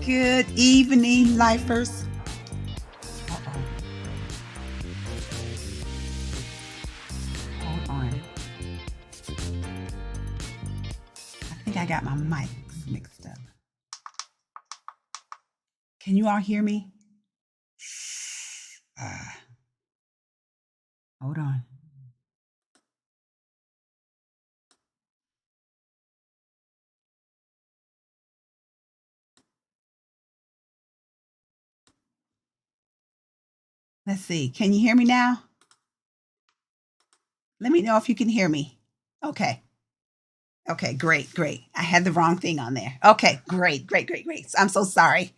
Good evening, lifers. Hold on. I think I got my mic mixed up. Can you all hear me? Hold on. Let's see. Can you hear me now? Let me know if you can hear me. Okay. Okay, great. I had the wrong thing on there. Okay, great. I'm so sorry.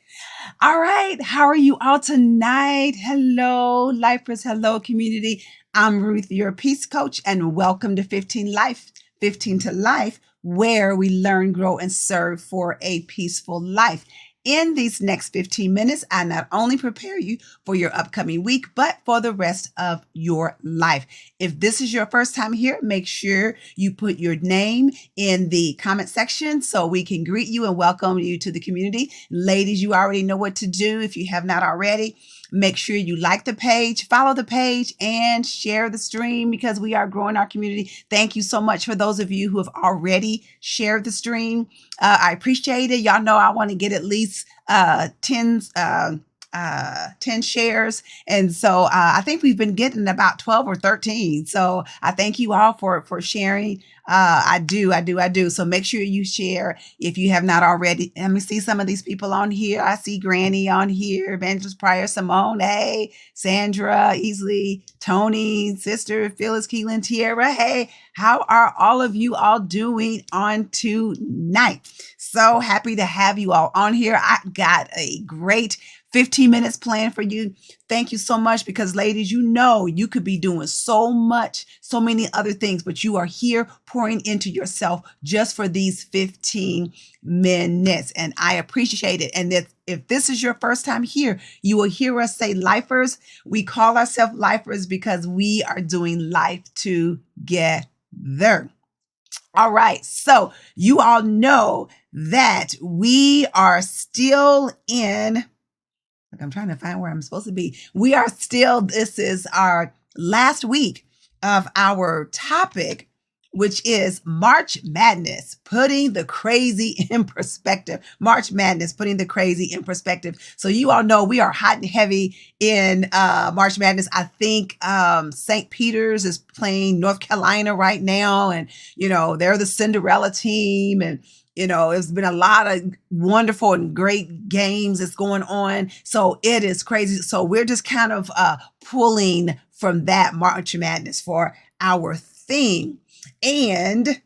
All right. How are you all tonight? Hello, lifers. Hello, community. I'm Ruth, your peace coach, and welcome to 15 to Life, where we learn, grow, and serve for a peaceful life. In these next 15 minutes, I not only prepare you for your upcoming week, but for the rest of your life. If this is your first time here, make sure you put your name in the comment section so we can greet you and welcome you to the community. Ladies, you already know what to do if you have not already. Make sure you like the page, follow the page, and share the stream because we are growing our community. Thank you so much for those of you who have already shared the stream. I appreciate it. Y'all know I want to get at least 10 shares. And so I think we've been getting about 12 or 13. So I thank you all for sharing. I do. So make sure you share if you have not already. Let me see some of these people on here. I see Granny on here, Evangelist Pryor, Simone, hey, Sandra, Easley, Tony, Sister, Phyllis, Keelan, Tierra. Hey, how are all of you all doing on tonight? So happy to have you all on here. I got a great 15 minutes planned for you. Thank you so much because ladies, you know, you could be doing so many other things, but you are here pouring into yourself just for these 15 minutes. And I appreciate it. And if this is your first time here, you will hear us say lifers. We call ourselves lifers because we are doing life together. All right. So you all know that we are still in, I'm trying to find where I'm supposed to be. This is our last week of our topic, which is March Madness, putting the crazy in perspective. March Madness, putting the crazy in perspective. So you all know we are hot and heavy in March Madness. I think St. Peter's is playing North Carolina right now. And, you know, they're the Cinderella team. And, you know, it's been a lot of wonderful and great games that's going on. So it is crazy. So we're just kind of pulling from that March Madness for our theme. And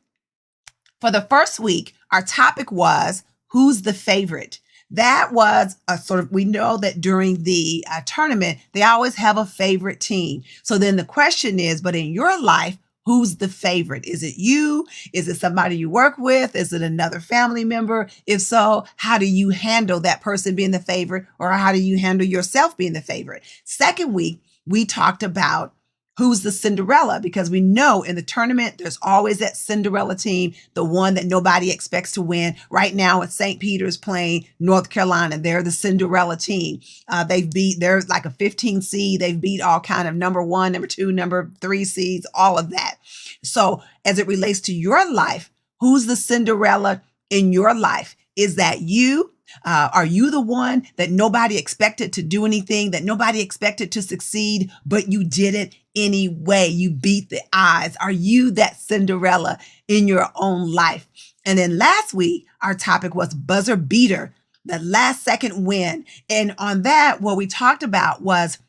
for the first week, our topic was who's the favorite? That was a sort of, we know that during the tournament, they always have a favorite team. So then the question is, but in your life, who's the favorite? Is it you? Is it somebody you work with? Is it another family member? If so, how do you handle that person being the favorite, or how do you handle yourself being the favorite? Second week, we talked about who's the Cinderella, because we know in the tournament, there's always that Cinderella team, the one that nobody expects to win. Right now, it's St. Peter's playing North Carolina. They're the Cinderella team. They're like a 15 seed. They've beat all kind of number 1, number 2, number 3 seeds, all of that. So as it relates to your life, who's the Cinderella in your life? Is that you? Are you the one that nobody expected to do anything, that nobody expected to succeed, but you did it anyway? You beat the odds. Are you that Cinderella in your own life? And then last week, our topic was buzzer beater, the last second win. And on that, what we talked about was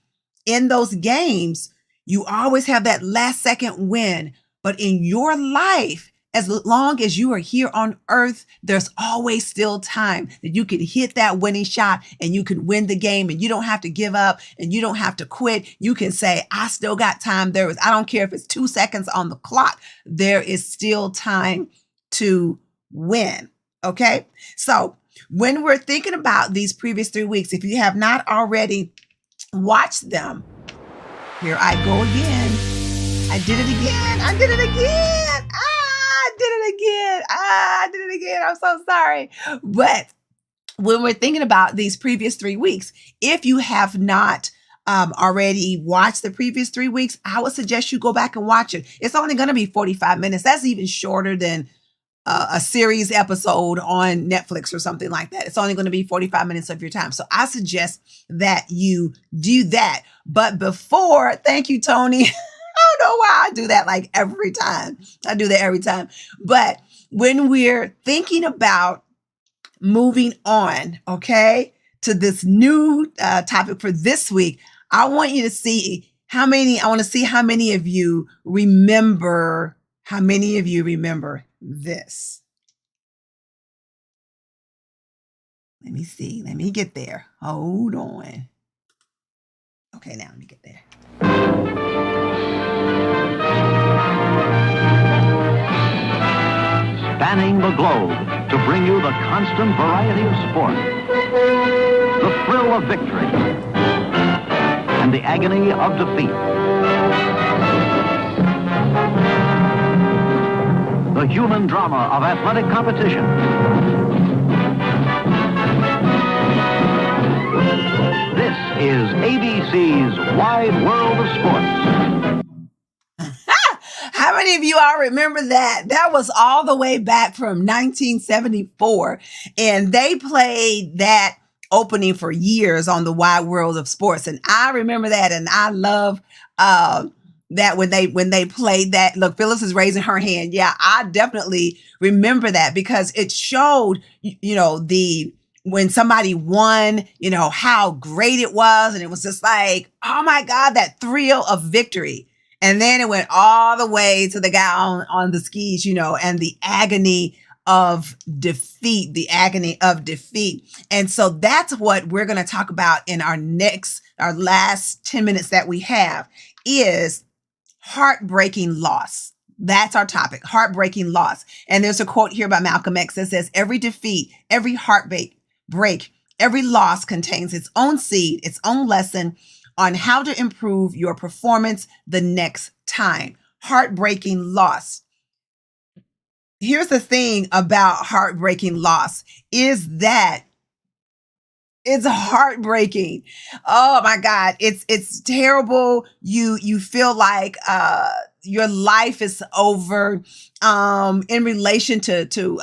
in those games, you always have that last second win. But in your life, as long as you are here on earth, there's always still time that you can hit that winning shot and you can win the game, and you don't have to give up and you don't have to quit. You can say, I still got time. I don't care if it's 2 seconds on the clock. There is still time to win. Okay. So when we're thinking about these previous 3 weeks, if you have not already watched them, here I go again. I did it again. again. I'm so sorry. But when we're thinking about these previous 3 weeks, if you have not already watched the previous 3 weeks, I would suggest you go back and watch it. It's only going to be 45 minutes. That's even shorter than a series episode on Netflix or something like that. It's only going to be 45 minutes of your time. So I suggest that you do that. But before, thank you, Tony. I don't know why I do that like every time. I do that every time. But when we're thinking about moving on, okay, to this new topic for this week, I want you to see how many of you remember, this. Let me see. Let me get there. Hold on. Okay, now let me get there. Spanning the globe to bring you the constant variety of sport, the thrill of victory, and the agony of defeat. The human drama of athletic competition. This is ABC's Wide World of Sports. How many of you all remember that? That was all the way back from 1974. And they played that opening for years on the Wide World of Sports. And I remember that. And I love that when they played that. Look, Phyllis is raising her hand. Yeah, I definitely remember that because it showed, when somebody won, how great it was. And it was just like, oh my God, that thrill of victory. And then it went all the way to the guy on the skis, and the agony of defeat, And so that's what we're going to talk about in our last 10 minutes that we have is heartbreaking loss. That's our topic, heartbreaking loss. And there's a quote here by Malcolm X that says, every defeat, every heartbreak, every loss contains its own seed, its own lesson on how to improve your performance the next time. Heartbreaking loss. Here's the thing about heartbreaking loss is that it's heartbreaking. Oh my God. It's terrible. You feel like, your life is over, in relation to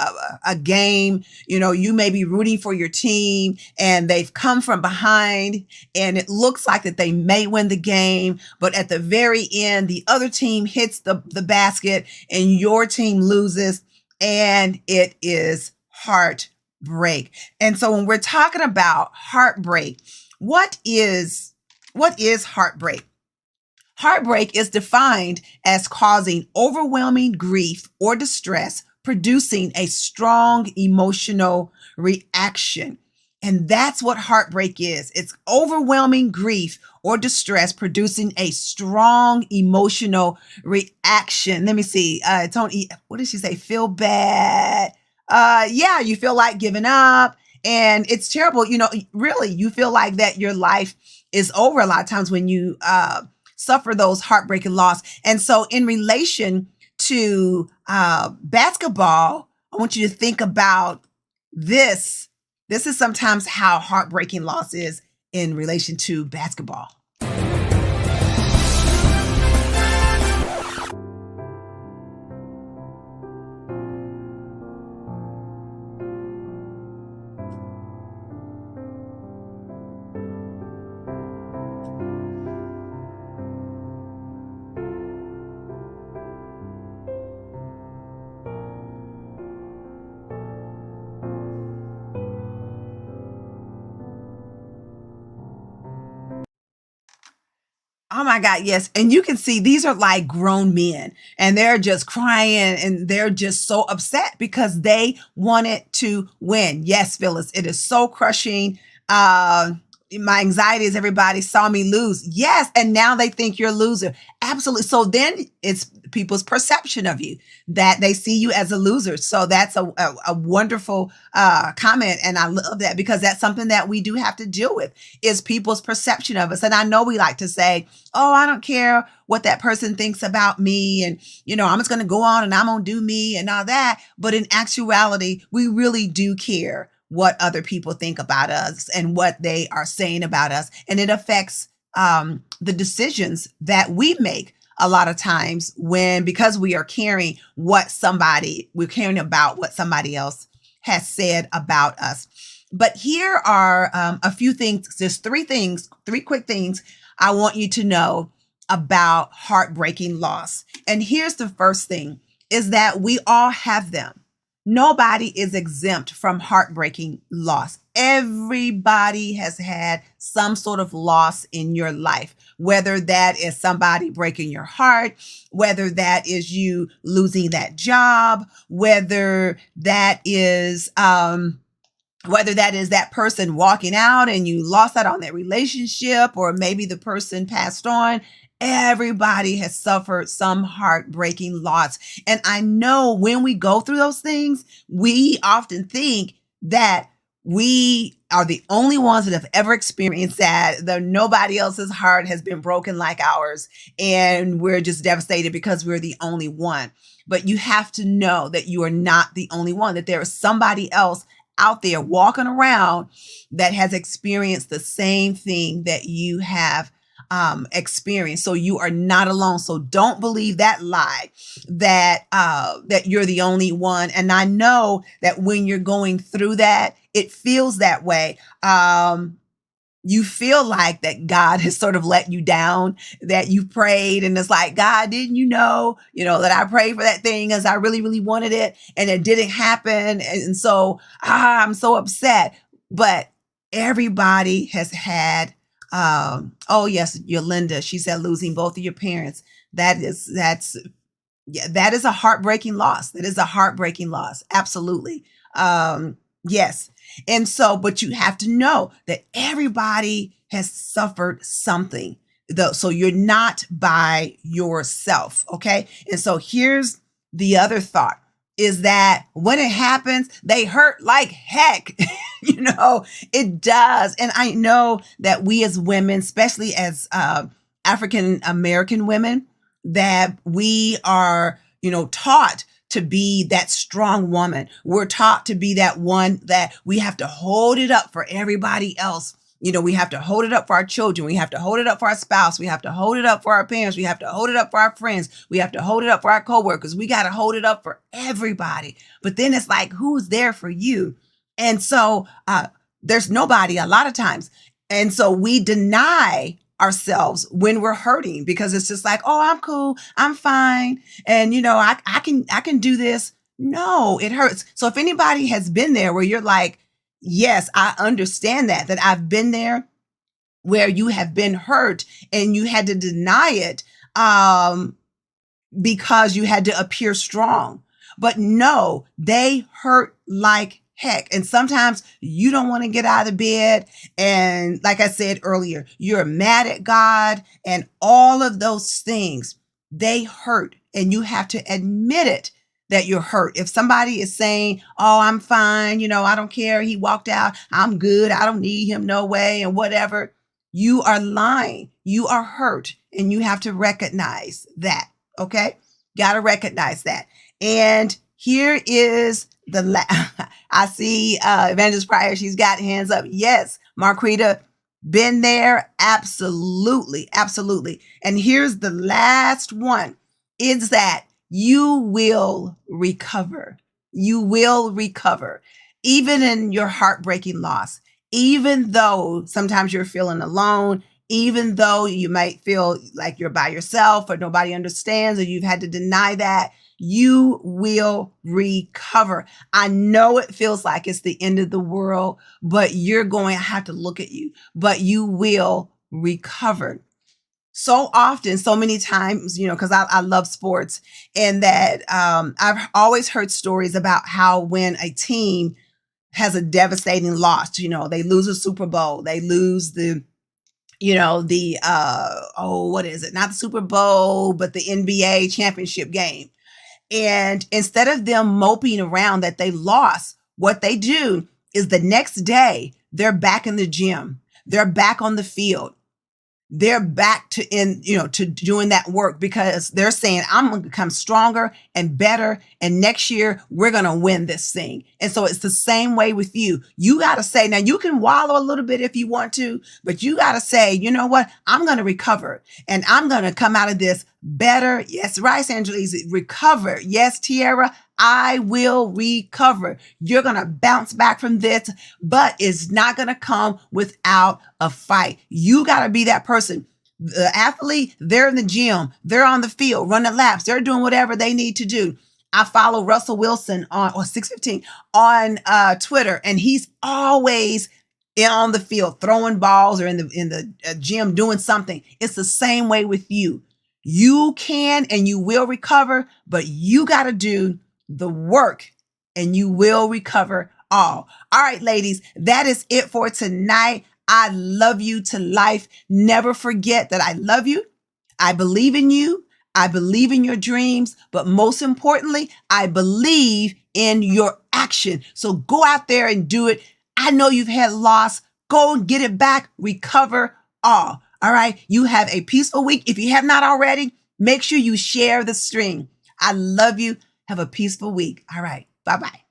a game. You may be rooting for your team and they've come from behind and it looks like that they may win the game, but at the very end, the other team hits the basket and your team loses, and it is heartbreak. And so when we're talking about heartbreak, what is heartbreak? Heartbreak is defined as causing overwhelming grief or distress, producing a strong emotional reaction. And that's what heartbreak is. It's overwhelming grief or distress, producing a strong emotional reaction. Let me see. Tony, what did she say? Feel bad. Yeah, you feel like giving up. And it's terrible. Really, you feel like that your life is over a lot of times when you suffer those heartbreaking loss. And so in relation to basketball, I want you to think about this. This is sometimes how heartbreaking loss is in relation to basketball. Oh my God, yes. And you can see these are like grown men and they're just crying and they're just so upset because they wanted to win. Yes, Phyllis, it is so crushing my anxiety is everybody saw me lose. Yes. And now they think you're a loser. Absolutely. So then it's people's perception of you, that they see you as a loser. So that's a wonderful comment. And I love that, because that's something that we do have to deal with, is people's perception of us. And I know we like to say, oh, I don't care what that person thinks about me. And, I'm just going to go on and I'm going to do me and all that. But in actuality, we really do care what other people think about us and what they are saying about us. And it affects the decisions that we make a lot of times, because we are caring we're caring about what somebody else has said about us. But here are a few things, just three quick things I want you to know about heartbreaking loss. And here's the first thing, is that we all have them. Nobody is exempt from heartbreaking loss. Everybody has had some sort of loss in your life, whether that is somebody breaking your heart, whether that is you losing that job, whether that is that person walking out and you lost out on that relationship, or maybe the person passed on. Everybody has suffered some heartbreaking loss. And I know when we go through those things, we often think that we are the only ones that have ever experienced that, that nobody else's heart has been broken like ours. And we're just devastated because we're the only one. But you have to know that you are not the only one, that there is somebody else out there walking around that has experienced the same thing that you have experience. So you are not alone. So don't believe that lie that you're the only one. And I know that when you're going through that, it feels that way. You feel like that God has sort of let you down, that you prayed and it's like, God, didn't you know, that I prayed for that thing as I really, really wanted it and it didn't happen. And so I'm so upset. But everybody has had oh yes, Yolanda, she said losing both of your parents. That is a heartbreaking loss. That is a heartbreaking loss. Absolutely. Yes. And so, but you have to know that everybody has suffered something, though. So you're not by yourself. Okay. And so here's the other thought, is that when it happens, they hurt like heck. It does. And I know that we as women, especially as African American women, that we are, taught to be that strong woman. We're taught to be that one that we have to hold it up for everybody else. We have to hold it up for our children. We have to hold it up for our spouse. We have to hold it up for our parents. We have to hold it up for our friends. We have to hold it up for our coworkers. We got to hold it up for everybody. But then it's like, who's there for you? And so there's nobody a lot of times. And so we deny ourselves when we're hurting, because it's just like, oh, I'm cool. I'm fine. And, I can do this. No, it hurts. So if anybody has been there where you're like, yes, I understand that I've been there, where you have been hurt and you had to deny it because you had to appear strong. But no, they hurt like heck. And sometimes you don't want to get out of bed. And like I said earlier, you're mad at God and all of those things, they hurt. And you have to admit it, that you're hurt. If somebody is saying, oh, I'm fine, I don't care, he walked out, I'm good, I don't need him, no way, and whatever, you are lying. You are hurt. And you have to recognize that. Okay. Got to recognize that. And here is I see Evangelist Pryor, she's got hands up. Yes, Marquita, been there. Absolutely. Absolutely. And here's the last one, is that you will recover. You will recover, even in your heartbreaking loss, even though sometimes you're feeling alone, even though you might feel like you're by yourself or nobody understands, or you've had to deny that. You will recover. I know it feels like it's the end of the world, but you're going to have to look at you, but you will recover. So often, so many times, because I love sports, and that I've always heard stories about how when a team has a devastating loss. You know, they lose a Super Bowl. They lose the, what is it? Not the Super Bowl, but the NBA championship game. And instead of them moping around that they lost, what they do is the next day, they're back in the gym. They're back on the field. They're back to doing that work, because they're saying, I'm going to become stronger and better. And next year we're going to win this thing. And so it's the same way with you. You got to say, now you can wallow a little bit if you want to, but you got to say, you know what? I'm going to recover and I'm going to come out of this better. Yes, right, Angelise, recover. Yes, Tiara, I will recover. You're going to bounce back from this, but it's not going to come without a fight. You got to be that person. The athlete, they're in the gym, they're on the field, running laps, they're doing whatever they need to do. I follow Russell Wilson on 615 on Twitter, and he's always on the field throwing balls or in the gym doing something. It's the same way with you. You can and you will recover, but you got to do the work and you will recover all. All right, ladies, that is it for tonight. I love you to life. Never forget that I love you. I believe in you. I believe in your dreams, but most importantly, I believe in your action. So go out there and do it. I know you've had loss. Go and get it back. Recover all. All right. You have a peaceful week. If you have not already, make sure you share the stream. I love you. Have a peaceful week. All right. Bye-bye.